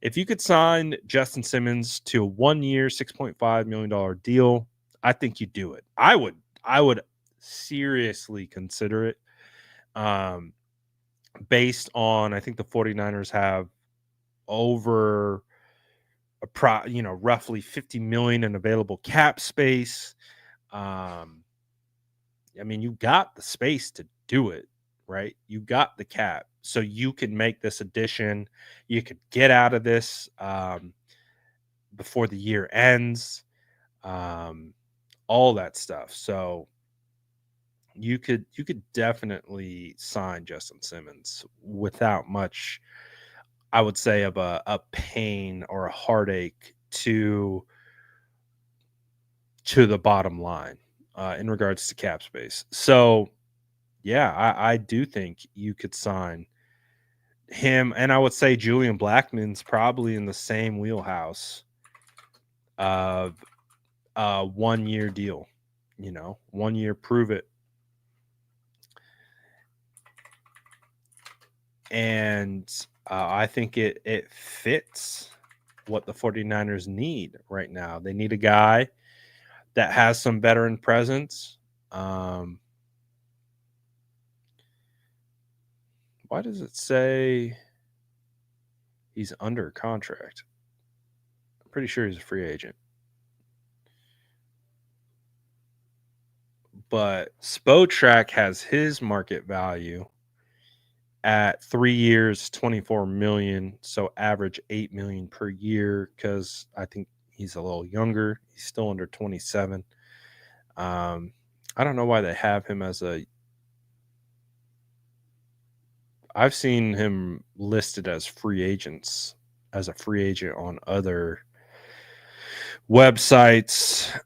If you could sign Justin Simmons to a 1 year, $6.5 million deal, I think you do it. I would seriously consider it. Um, Based on I think the 49ers have over roughly 50 million in available cap space. Um, I mean, you got the space to do it, right? You got the cap, so you can make this addition. You could get out of this before the year ends, um, all that stuff. So you could definitely sign Justin Simmons without much, I would say, of a pain or a heartache to the bottom line in regards to cap space. So yeah, I do think you could sign him, and I would say Julian Blackman's probably in the same wheelhouse of a 1 year deal. 1 year, prove it. And I think it fits what the 49ers need right now. They need a guy that has some veteran presence. Why does it say he's under contract? I'm pretty sure he's a free agent. But Spotrac has his market value at 3 years, 24 million. So average 8 million per year because I think he's a little younger. He's still under 27. I don't know why they have him as a. I've seen him listed as a free agent on other websites.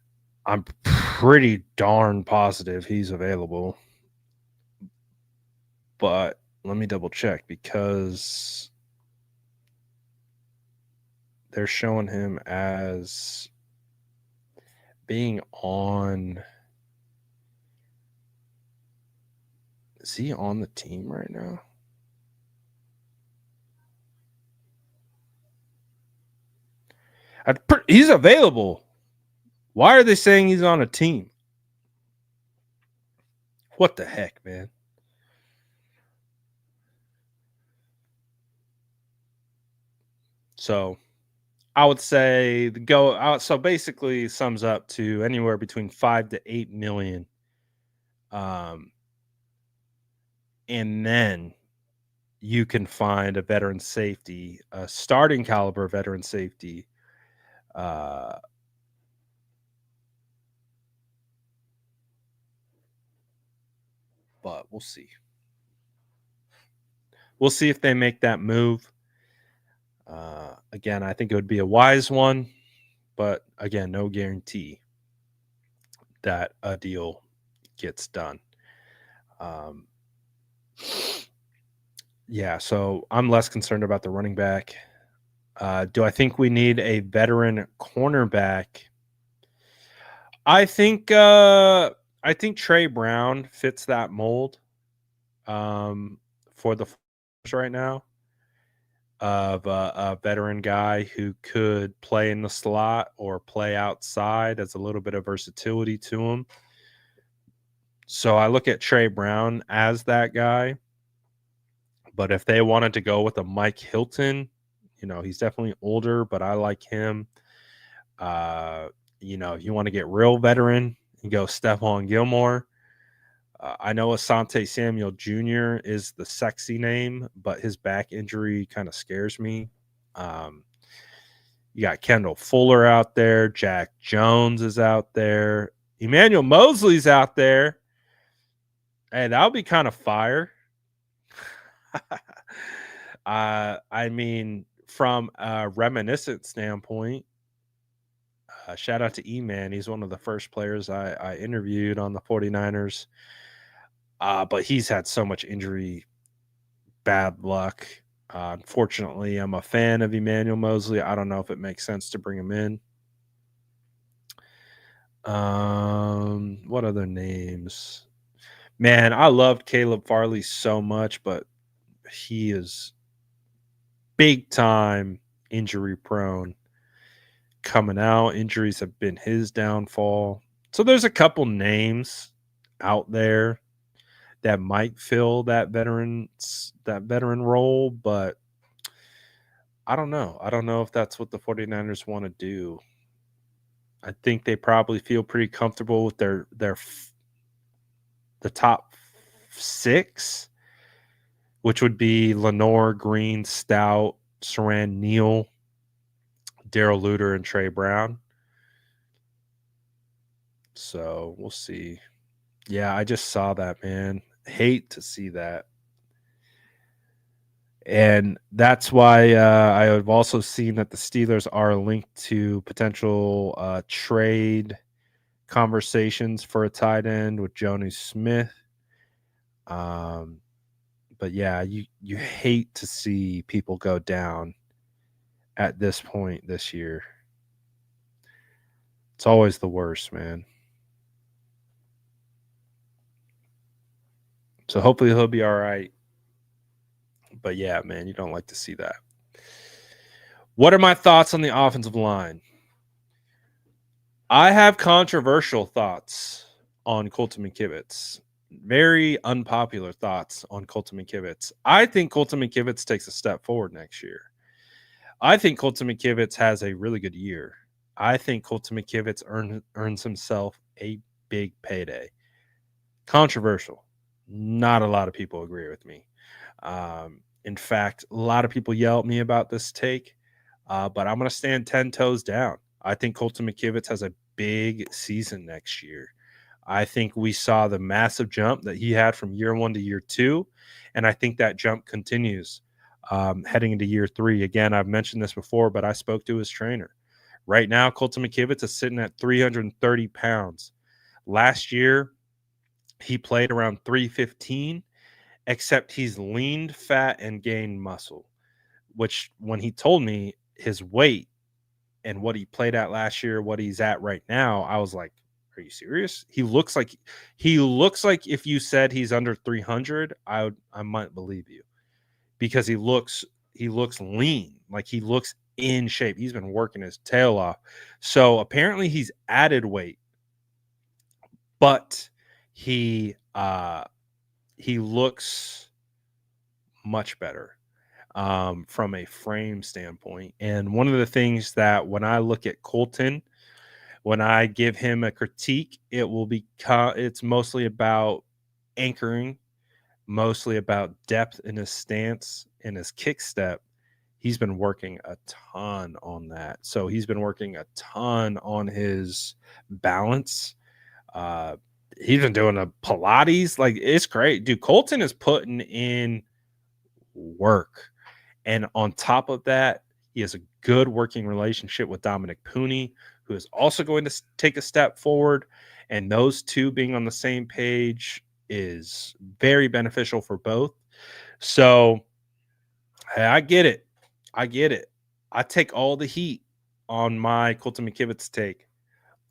I'm pretty darn positive he's available. But let me double check because they're showing him as being on. Is he on the team right now? He's available. Why are they saying he's on a team? What the heck, man? So I would say so basically sums up to anywhere between 5 to 8 million. Um, and then you can find a veteran safety, a starting caliber veteran safety. Uh, but we'll see. We'll see if they make that move. Again, I think it would be a wise one, but again, no guarantee that a deal gets done. Um, yeah, so I'm less concerned about the running back. Do I think we need a veteran cornerback? I think Trey Brown fits that mold for the Force right now of a veteran guy who could play in the slot or play outside as a little bit of versatility to him. So I look at Trey Brown as that guy. But if they wanted to go with a Mike Hilton, he's definitely older, but I like him. Uh, if you want to get real veteran, you go Stephon Gilmore. I know Asante Samuel Jr. is the sexy name, but his back injury kind of scares me. Um, you got Kendall Fuller out there. Jack Jones is out there. Emmanuel Mosley's out there. Hey, that would be kind of fire. I mean, from a reminiscent standpoint, shout out to E-Man. He's one of the first players I interviewed on the 49ers. But he's had so much injury bad luck. Unfortunately, I'm a fan of Emmanuel Mosley. I don't know if it makes sense to bring him in. What other names? Man, I loved Caleb Farley so much, but he is big time injury prone coming out. Injuries have been his downfall. So there's a couple names out there that might fill that veteran role, but I don't know. I don't know if that's what the 49ers want to do. I think they probably feel pretty comfortable with the top 6, which would be Lenore, Green, Stout, Saran Neal, Daryl Luter, and Trey Brown. So we'll see. Yeah, I just saw that, man. Hate to see that. And that's why I have also seen that the Steelers are linked to potential trade conversations for a tight end with Jonnu Smith. But yeah, you hate to see people go down at this point this year. It's always the worst, man. So hopefully he'll be all right. But yeah, man, you don't like to see that. What are my thoughts on the offensive line? I have controversial thoughts on Colton McKivitz. Very unpopular thoughts on Colton McKivitz. I think Colton McKivitz takes a step forward next year. I think Colton McKivitz has a really good year. I think Colton McKivitz earns himself a big payday. Controversial. Not a lot of people agree with me. In fact, a lot of people yell at me about this take, but I'm going to stand 10 toes down. I think Colton McKivitz has a big season next year. I think we saw the massive jump that he had from year 1 to year 2, and I think that jump continues heading into year 3. Again, I've mentioned this before, but I spoke to his trainer. Right now, Colton McKivitz is sitting at 330 pounds. Last year, he played around 315, except he's leaned, fat, and gained muscle, which when he told me his weight and what he played at last year, what he's at right now, I was like, are you serious? He looks like if you said he's under 300, I might believe you, because he looks lean, like he looks in shape. He's been working his tail off. So apparently he's added weight, but he looks much better from a frame standpoint. And one of the things that when I look at Colton, when I give him a critique, it's mostly about anchoring mostly about depth in his stance and his kick step. He's been working a ton on that. So he's been working a ton on his balance. Uh, he's been doing a Pilates. Like, it's great. Dude, Colton is putting in work. And on top of that, he has a good working relationship with Dominic Pooney, who is also going to take a step forward. And those two being on the same page is very beneficial for both. So, hey, I get it. I get it. I take all the heat on my Colton McKivitz take,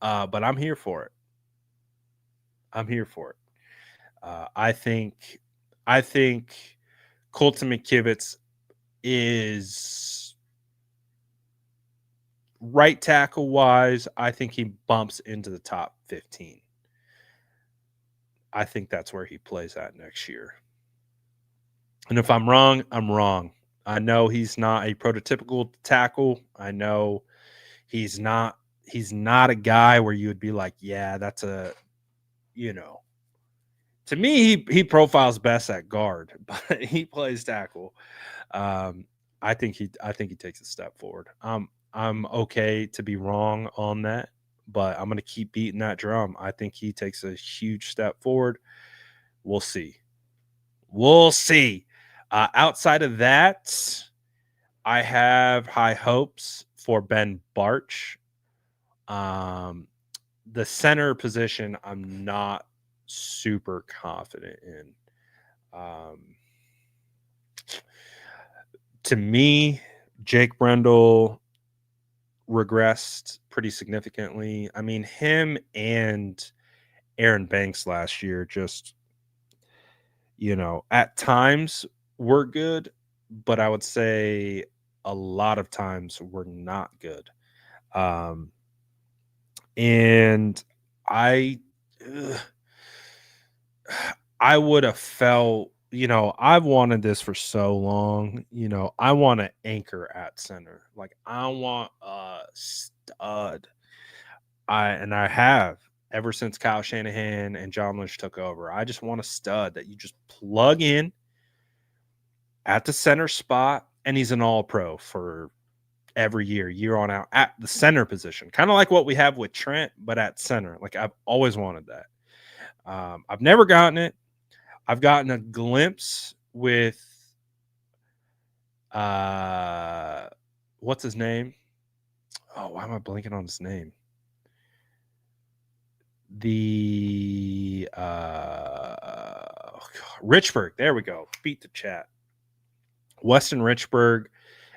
but I'm here for it. I'm here for it. I think Colton McKivitz is right tackle wise. I think he bumps into the top 15. I think that's where he plays at next year. And if I'm wrong, I'm wrong. I know he's not a prototypical tackle. I know he's not a guy where you would be like, yeah, that's a, to me, he profiles best at guard, but he plays tackle. I think he takes a step forward. I'm okay to be wrong on that, but I'm gonna keep beating that drum. I think he takes a huge step forward. We'll see. We'll see. Outside of that, I have high hopes for Ben Barch. The center position, I'm not super confident in. To me, Jake Brendel regressed pretty significantly. I mean, him and Aaron Banks last year just, at times were good, but I would say a lot of times were not good. And I ugh, I would have felt, I've wanted this for so long. I want an anchor at center. Like, I want a stud. I have ever since Kyle Shanahan and John Lynch took over. I just want a stud that you just plug in at the center spot, and he's an all pro for every year on out at the center position. Kind of like what we have with Trent, but at center. Like, I've always wanted that. I've never gotten it. I've gotten a glimpse with what's his name? Oh, why am I blanking on his name? The Richburg. There we go. Beat the chat. Weston Richburg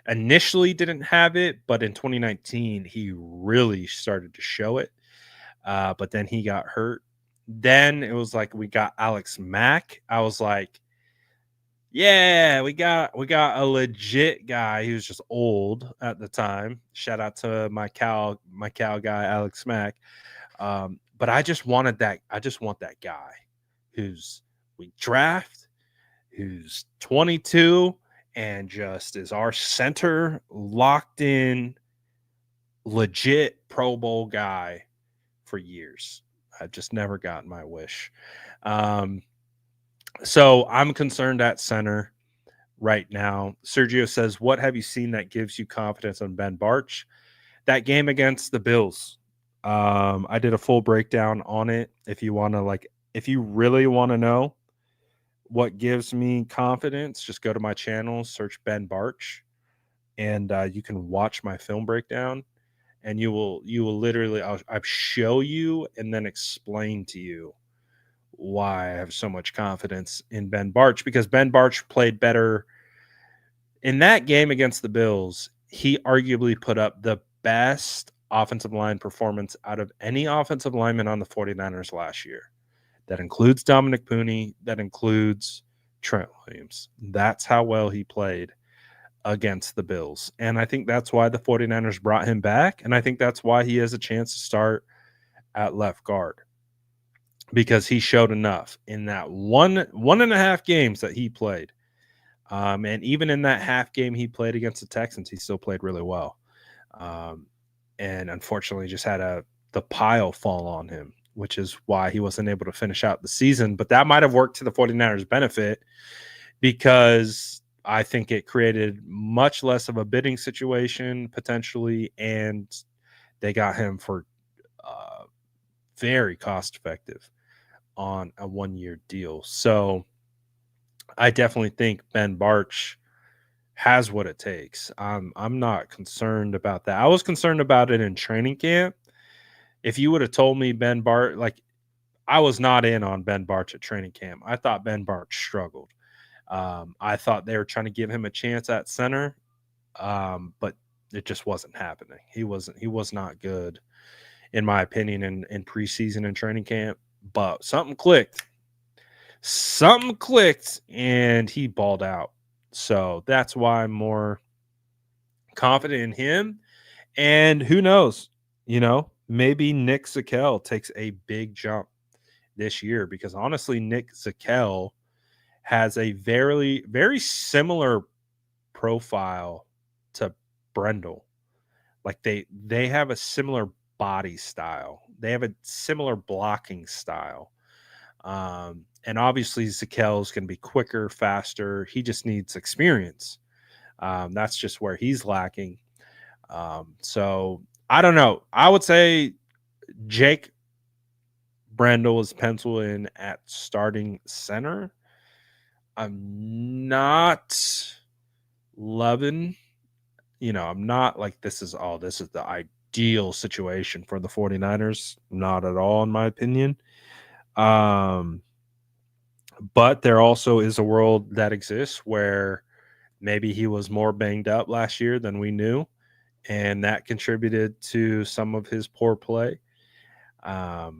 initially didn't have it, but in 2019 he really started to show it. But then he got hurt. Then it was like we got Alex Mack. I was like, yeah, we got a legit guy. He was just old at the time. Shout out to my Cal guy, Alex Mack. But I just wanted that. I just want that guy who's we draft, who's 22 and just is our center, locked in, legit Pro Bowl guy for years. I've just never gotten my wish. So I'm concerned at center right now. Sergio says, what have you seen that gives you confidence on Ben Barch? That game against the Bills. I did a full breakdown on it. If you really want to know what gives me confidence, just go to my channel, search Ben Barch, and you can watch my film breakdown. And you will literally, I'll show you and then explain to you why I have so much confidence in Ben Barch, because Ben Barch played better in that game against the Bills. He arguably put up the best offensive line performance out of any offensive lineman on the 49ers last year. That includes Dominic Pooney. That includes Trent Williams. That's how well he played against the Bills. And I think that's why the 49ers brought him back. And I think that's why he has a chance to start at left guard, because he showed enough in that one and a half games that he played. And even in that half game he played against the Texans, he still played really well. And unfortunately just had the pile fall on him. which is why he wasn't able to finish out the season. But that might have worked to the 49ers' benefit because I think it created much less of a bidding situation potentially, and they got him for very cost effective on a 1-year deal. So I definitely think Ben Barch has what it takes. I'm not concerned about that. I was concerned about it in training camp. If you would have told me Ben Barch, like I was not in on Ben Barch at training camp. I thought Ben Barch struggled. I thought they were trying to give him a chance at center, but it just wasn't happening. He was not good, in my opinion, in preseason and training camp. But something clicked. Something clicked, and he balled out. So that's why I'm more confident in him. And who knows? Maybe Nick Zakel takes a big jump this year because honestly, Nick Zakel has a very, very similar profile to Brendel. Like they have a similar body style. They have a similar blocking style. And obviously Zakel is going to be quicker, faster. He just needs experience. That's just where he's lacking. So I don't know. I would say Jake Brendel is penciled in at starting center. I'm not loving, I'm not like this is the ideal situation for the 49ers. Not at all, in my opinion. But there also is a world that exists where maybe he was more banged up last year than we knew, and that contributed to some of his poor play. But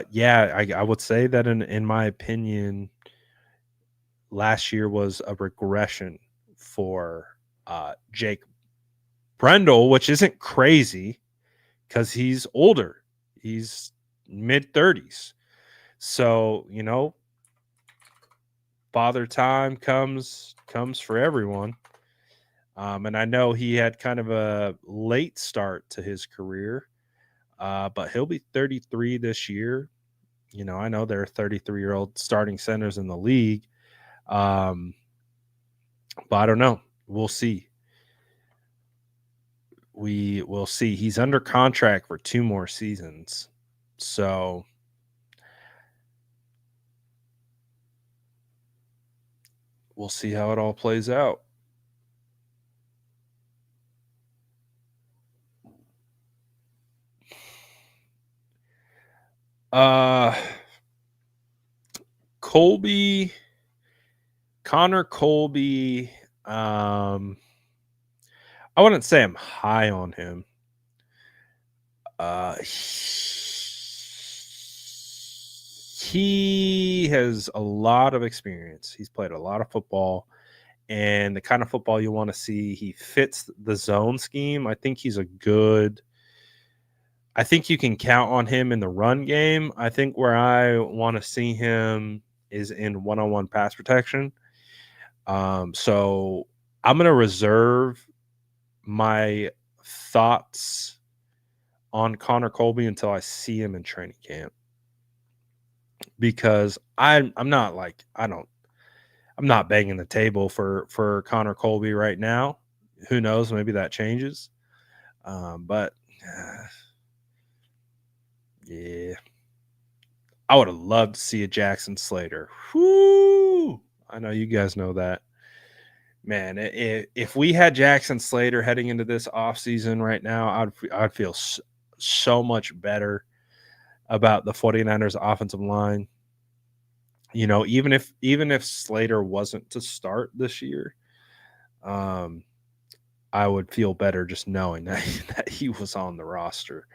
yeah, I would say that in my opinion, last year was a regression for Jake Brendel, which isn't crazy because he's older. He's mid 30s. So, father time comes for everyone. And I know he had kind of a late start to his career, but he'll be 33 this year. I know there are 33-year-old starting centers in the league. But I don't know. We'll see. We will see. He's under contract for 2 more seasons. So we'll see how it all plays out. Uh Colby, Connor Colby, I wouldn't say I'm high on him. He has a lot of experience. He's played a lot of football, and the kind of football you want to see. He fits the zone scheme. I think you can count on him in the run game. I think where I want to see him is in one-on-one pass protection. So I'm going to reserve my thoughts on Connor Colby until I see him in training camp, because I'm not like I'm not banging the table for Connor Colby right now. Who knows? Maybe that changes. But yeah, I would have loved to see a Jackson Slater. Whoo! I know you guys know that. Man, if we had Jackson Slater heading into this offseason right now, I'd feel so much better about the 49ers offensive line. Even if Slater wasn't to start this year, I would feel better just knowing that he was on the roster.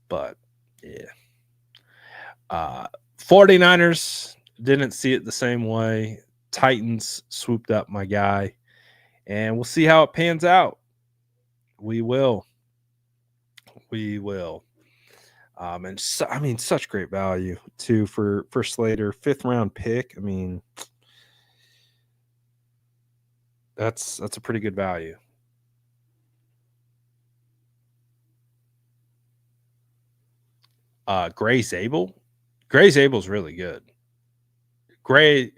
But yeah. 49ers didn't see it the same way. Titans swooped up my guy, and we'll see how it pans out. We will. We will. And I mean, such great value too for Slater, 5th-round pick. I mean, that's a pretty good value. Gray Zabel. Gray Zabel's really good. Gray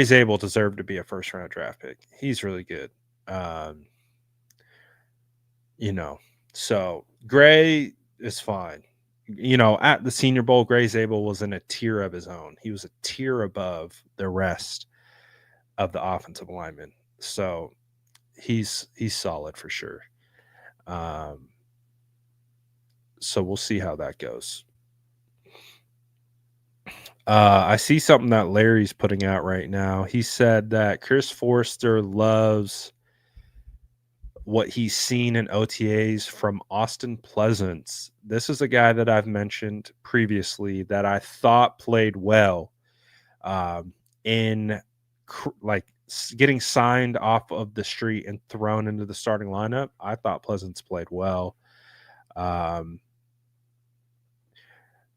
Zabel deserved to be a first round draft pick. He's really good. Um, so Gray is fine. At the Senior Bowl, Gray Zabel was in a tier of his own. He was a tier above the rest of the offensive linemen. So he's solid for sure. So we'll see how that goes. I see something that Larry's putting out right now. He said that Chris Forrester loves what he's seen in OTAs from Austin Pleasance. This is a guy that I've mentioned previously that I thought played well in getting signed off of the street and thrown into the starting lineup. I thought Pleasance played well.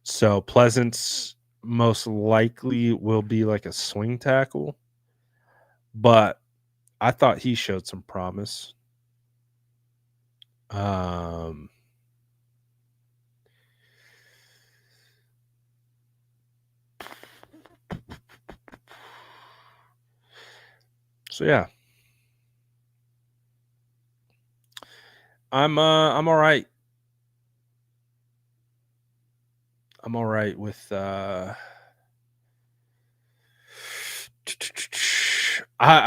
So Pleasance most likely will be like a swing tackle, but I thought he showed some promise. So yeah, I'm all right. I'm all right with I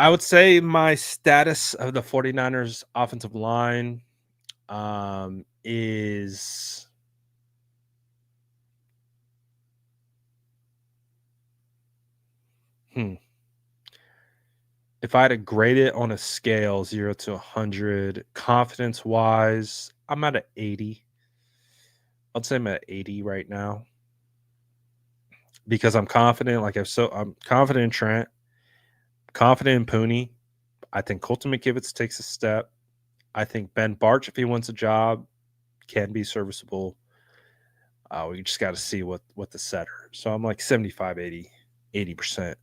would say my status of the 49ers offensive line is if I had to grade it on a scale 0 to 100, confidence wise, I'm at an 80. I'd say I'm at 80 right now because I'm confident. I'm confident in Trent, confident in Pooney. I think Colton McKivitz takes a step. I think Ben Barch, if he wants a job, can be serviceable. We just got to see what the setter. So I'm like 75, 80%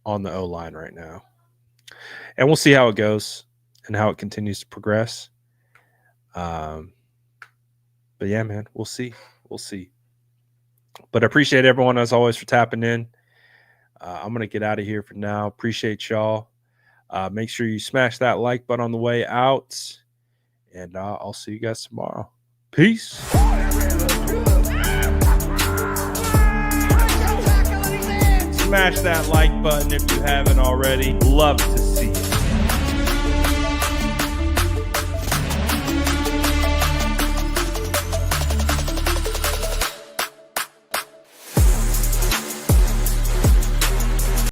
on the O-line right now. And we'll see how it goes and how it continues to progress. But yeah, man, we'll see. We'll see. But I appreciate everyone, as always, for tapping in. I'm going to get out of here for now. Appreciate y'all. Make sure you smash that like button on the way out. And I'll see you guys tomorrow. Peace. Smash that like button if you haven't already. Love to see you.